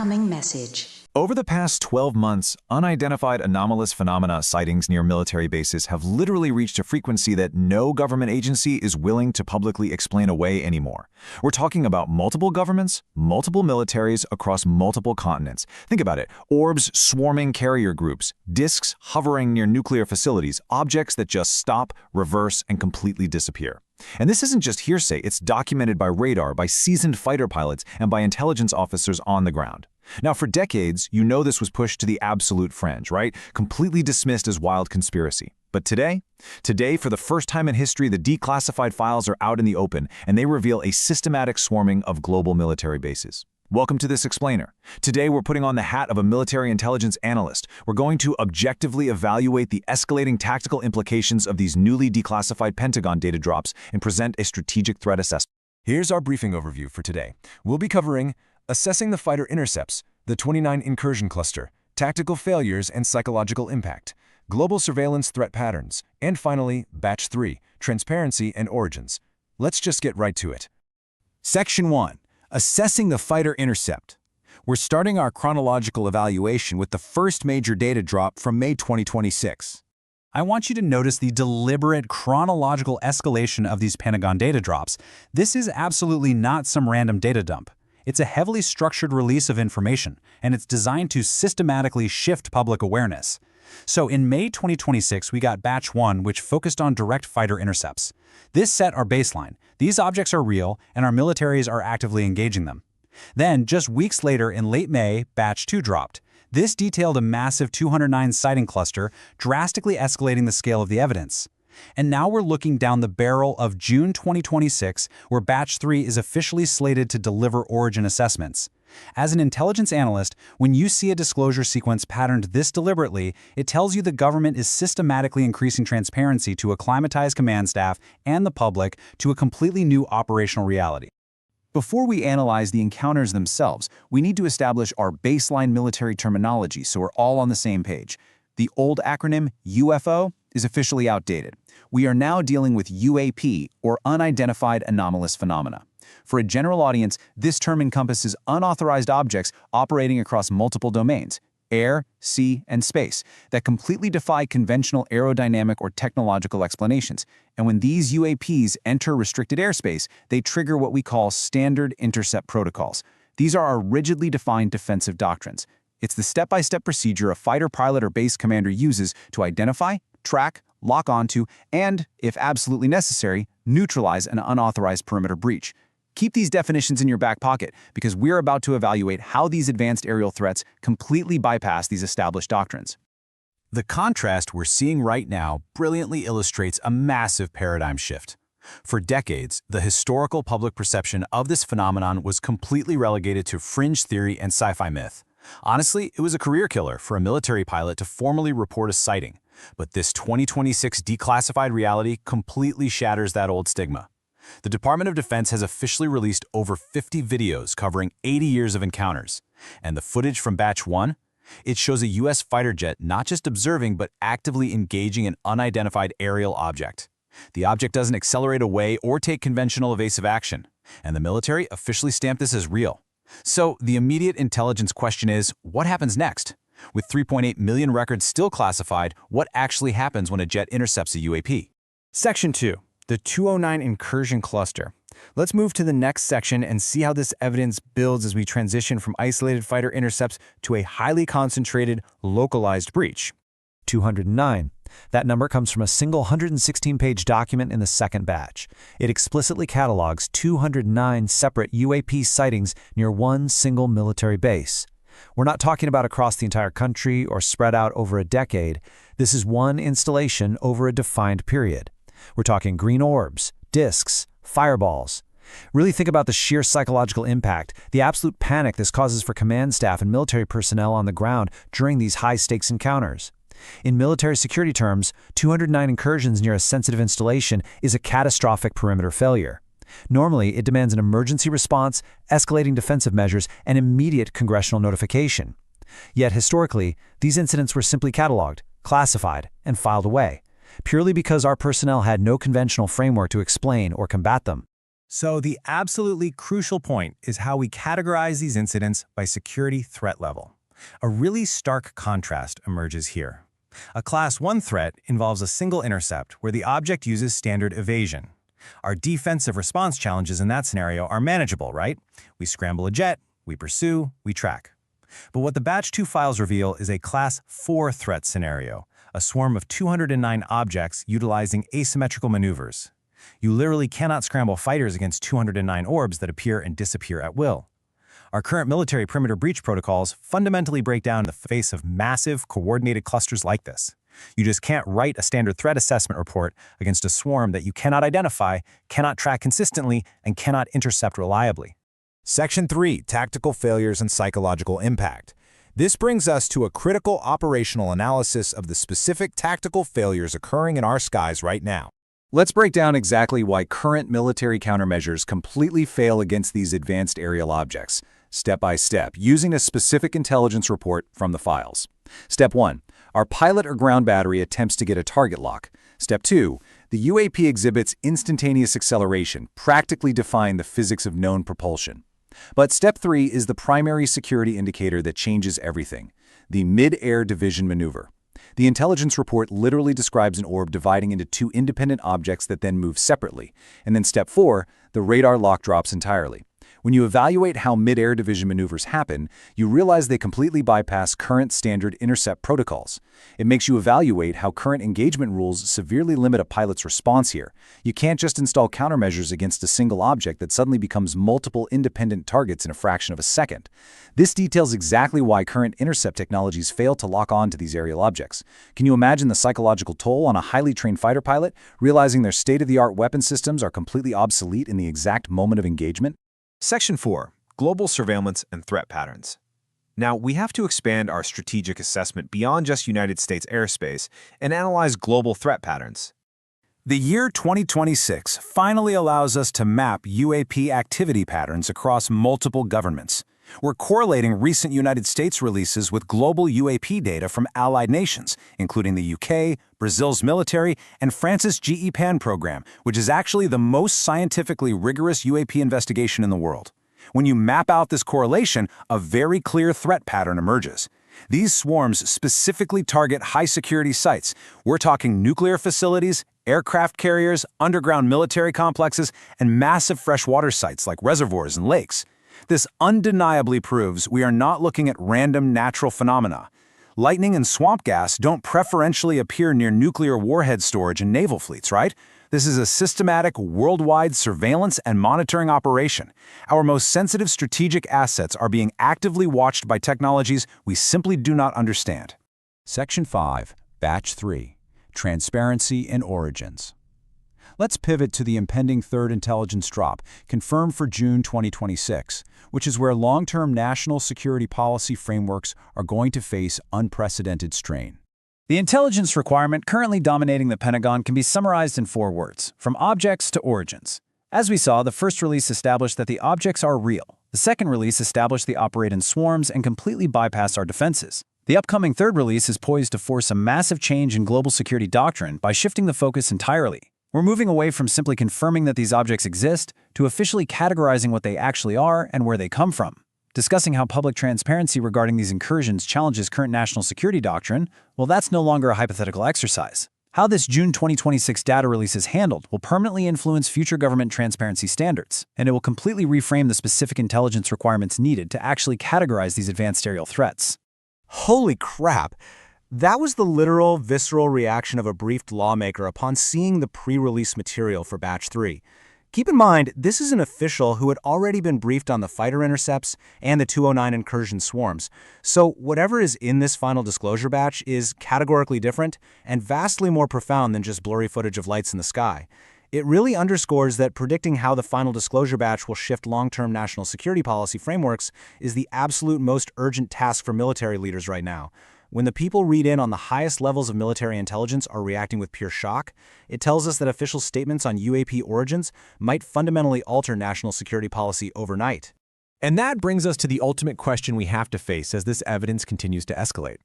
Incoming message. Over the past 12 months, unidentified anomalous phenomena sightings near military bases have literally reached a frequency that no government agency is willing to publicly explain away anymore. We're talking about multiple governments, multiple militaries across multiple continents. Think about it. Orbs swarming carrier groups, disks hovering near nuclear facilities, objects that just stop, reverse, and completely disappear. And this isn't just hearsay, it's documented by radar, by seasoned fighter pilots, and by intelligence officers on the ground. Now, for decades, you know this was pushed to the absolute fringe, right? Completely dismissed as wild conspiracy. But today, for the first time in history, the declassified files are out in the open, and they reveal a systematic swarming of global military bases. Welcome to this explainer. Today, we're putting on the hat of a military intelligence analyst. We're going to objectively evaluate the escalating tactical implications of these newly declassified Pentagon data drops and present a strategic threat assessment. Here's our briefing overview for today. We'll be covering assessing the fighter intercepts, the 29 incursion cluster, tactical failures and psychological impact, global surveillance threat patterns, and finally, Batch 3, transparency and origins. Let's just get right to it. Section 1. Assessing the fighter intercept. We're starting our chronological evaluation with the first major data drop from May 2026. I want you to notice the deliberate chronological escalation of these Pentagon data drops. This is absolutely not some random data dump. It's a heavily structured release of information, and it's designed to systematically shift public awareness. So in May 2026, we got Batch 1, which focused on direct fighter intercepts. This set our baseline. These objects are real, and our militaries are actively engaging them. Then, just weeks later, in late May, Batch 2 dropped. This detailed a massive 209 sighting cluster, drastically escalating the scale of the evidence. And now we're looking down the barrel of June 2026, where Batch 3 is officially slated to deliver origin assessments. As an intelligence analyst, when you see a disclosure sequence patterned this deliberately, it tells you the government is systematically increasing transparency to acclimatize command staff and the public to a completely new operational reality. Before we analyze the encounters themselves, we need to establish our baseline military terminology so we're all on the same page. The old acronym UFO is officially outdated. We are now dealing with UAP, or Unidentified Anomalous Phenomena. For a general audience, this term encompasses unauthorized objects operating across multiple domains, air, sea, and space, that completely defy conventional aerodynamic or technological explanations. And when these UAPs enter restricted airspace, they trigger what we call standard intercept protocols. These are our rigidly defined defensive doctrines. It's the step-by-step procedure a fighter pilot or base commander uses to identify, track, lock onto, and, if absolutely necessary, neutralize an unauthorized perimeter breach. Keep these definitions in your back pocket because we're about to evaluate how these advanced aerial threats completely bypass these established doctrines. The contrast we're seeing right now brilliantly illustrates a massive paradigm shift. For decades, the historical public perception of this phenomenon was completely relegated to fringe theory and sci-fi myth. Honestly, it was a career killer for a military pilot to formally report a sighting. But this 2026 declassified reality completely shatters that old stigma. The Department of Defense has officially released over 50 videos covering 80 years of encounters. And the footage from Batch 1? It shows a U.S. fighter jet not just observing but actively engaging an unidentified aerial object. The object doesn't accelerate away or take conventional evasive action, and the military officially stamped this as real. So the immediate intelligence question is, what happens next? With 3.8 million records still classified, what actually happens when a jet intercepts a UAP? Section 2. The 209 Incursion Cluster. Let's move to the next section and see how this evidence builds as we transition from isolated fighter intercepts to a highly concentrated, localized breach. 209. That number comes from a single 116-page document in the second batch. It explicitly catalogs 209 separate UAP sightings near one single military base. We're not talking about across the entire country or spread out over a decade. This is one installation over a defined period. We're talking green orbs, disks, fireballs. Really think about the sheer psychological impact, the absolute panic this causes for command staff and military personnel on the ground during these high-stakes encounters. In military security terms, 209 incursions near a sensitive installation is a catastrophic perimeter failure. Normally, it demands an emergency response, escalating defensive measures, and immediate congressional notification. Yet historically, these incidents were simply cataloged, classified, and filed away, purely because our personnel had no conventional framework to explain or combat them. So the absolutely crucial point is how we categorize these incidents by security threat level. A really stark contrast emerges here. A Class 1 threat involves a single intercept where the object uses standard evasion. Our defensive response challenges in that scenario are manageable, right? We scramble a jet, we pursue, we track. But what the Batch 2 files reveal is a Class 4 threat scenario, a swarm of 209 objects utilizing asymmetrical maneuvers. You literally cannot scramble fighters against 209 orbs that appear and disappear at will. Our current military perimeter breach protocols fundamentally break down in the face of massive, coordinated clusters like this. You just can't write a standard threat assessment report against a swarm that you cannot identify, cannot track consistently, and cannot intercept reliably. Section 3, Tactical Failures and Psychological Impact. This brings us to a critical operational analysis of the specific tactical failures occurring in our skies right now. Let's break down exactly why current military countermeasures completely fail against these advanced aerial objects, step by step, using a specific intelligence report from the files. Step 1. Our pilot or ground battery attempts to get a target lock. Step 2. The UAP exhibits instantaneous acceleration, practically defying the physics of known propulsion. But Step 3 is the primary security indicator that changes everything, the mid-air division maneuver. The intelligence report literally describes an orb dividing into two independent objects that then move separately. And then Step 4, the radar lock drops entirely. When you evaluate how mid-air division maneuvers happen, you realize they completely bypass current standard intercept protocols. It makes you evaluate how current engagement rules severely limit a pilot's response here. You can't just install countermeasures against a single object that suddenly becomes multiple independent targets in a fraction of a second. This details exactly why current intercept technologies fail to lock on to these aerial objects. Can you imagine the psychological toll on a highly trained fighter pilot, realizing their state-of-the-art weapon systems are completely obsolete in the exact moment of engagement? Section 4, Global Surveillance and Threat Patterns. Now, we have to expand our strategic assessment beyond just United States airspace and analyze global threat patterns. The year 2026 finally allows us to map UAP activity patterns across multiple governments. We're correlating recent United States releases with global UAP data from allied nations, including the UK, Brazil's military, and France's GEPAN program, which is actually the most scientifically rigorous UAP investigation in the world. When you map out this correlation, a very clear threat pattern emerges. These swarms specifically target high-security sites. We're talking nuclear facilities, aircraft carriers, underground military complexes, and massive freshwater sites like reservoirs and lakes. This undeniably proves we are not looking at random natural phenomena. Lightning and swamp gas don't preferentially appear near nuclear warhead storage and naval fleets, right? This is a systematic, worldwide surveillance and monitoring operation. Our most sensitive strategic assets are being actively watched by technologies we simply do not understand. Section 5, Batch 3, Transparency and Origins. Let's pivot to the impending third intelligence drop, confirmed for June 2026, which is where long-term national security policy frameworks are going to face unprecedented strain. The intelligence requirement currently dominating the Pentagon can be summarized in 4 words, from objects to origins. As we saw, the first release established that the objects are real. The second release established they operate in swarms and completely bypass our defenses. The upcoming third release is poised to force a massive change in global security doctrine by shifting the focus entirely. We're moving away from simply confirming that these objects exist to officially categorizing what they actually are and where they come from. Discussing how public transparency regarding these incursions challenges current national security doctrine, well, that's no longer a hypothetical exercise. How this June 2026 data release is handled will permanently influence future government transparency standards, and it will completely reframe the specific intelligence requirements needed to actually categorize these advanced aerial threats. Holy crap! That was the literal, visceral reaction of a briefed lawmaker upon seeing the pre-release material for Batch 3. Keep in mind, this is an official who had already been briefed on the fighter intercepts and the 209 incursion swarms, so whatever is in this final disclosure batch is categorically different and vastly more profound than just blurry footage of lights in the sky. It really underscores that predicting how the final disclosure batch will shift long-term national security policy frameworks is the absolute most urgent task for military leaders right now. When the people read in on the highest levels of military intelligence are reacting with pure shock, it tells us that official statements on UAP origins might fundamentally alter national security policy overnight. And that brings us to the ultimate question we have to face as this evidence continues to escalate.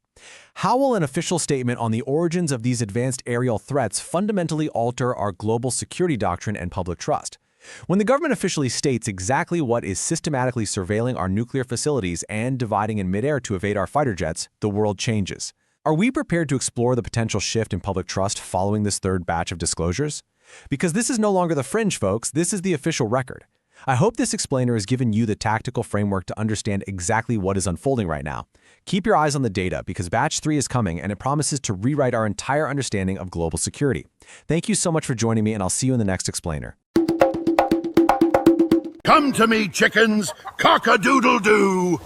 How will an official statement on the origins of these advanced aerial threats fundamentally alter our global security doctrine and public trust? When the government officially states exactly what is systematically surveilling our nuclear facilities and dividing in midair to evade our fighter jets, the world changes. Are we prepared to explore the potential shift in public trust following this third batch of disclosures? Because this is no longer the fringe, folks, this is the official record. I hope this explainer has given you the tactical framework to understand exactly what is unfolding right now. Keep your eyes on the data because Batch 3 is coming and it promises to rewrite our entire understanding of global security. Thank you so much for joining me, and I'll see you in the next explainer. Come to me, chickens, cock-a-doodle-doo!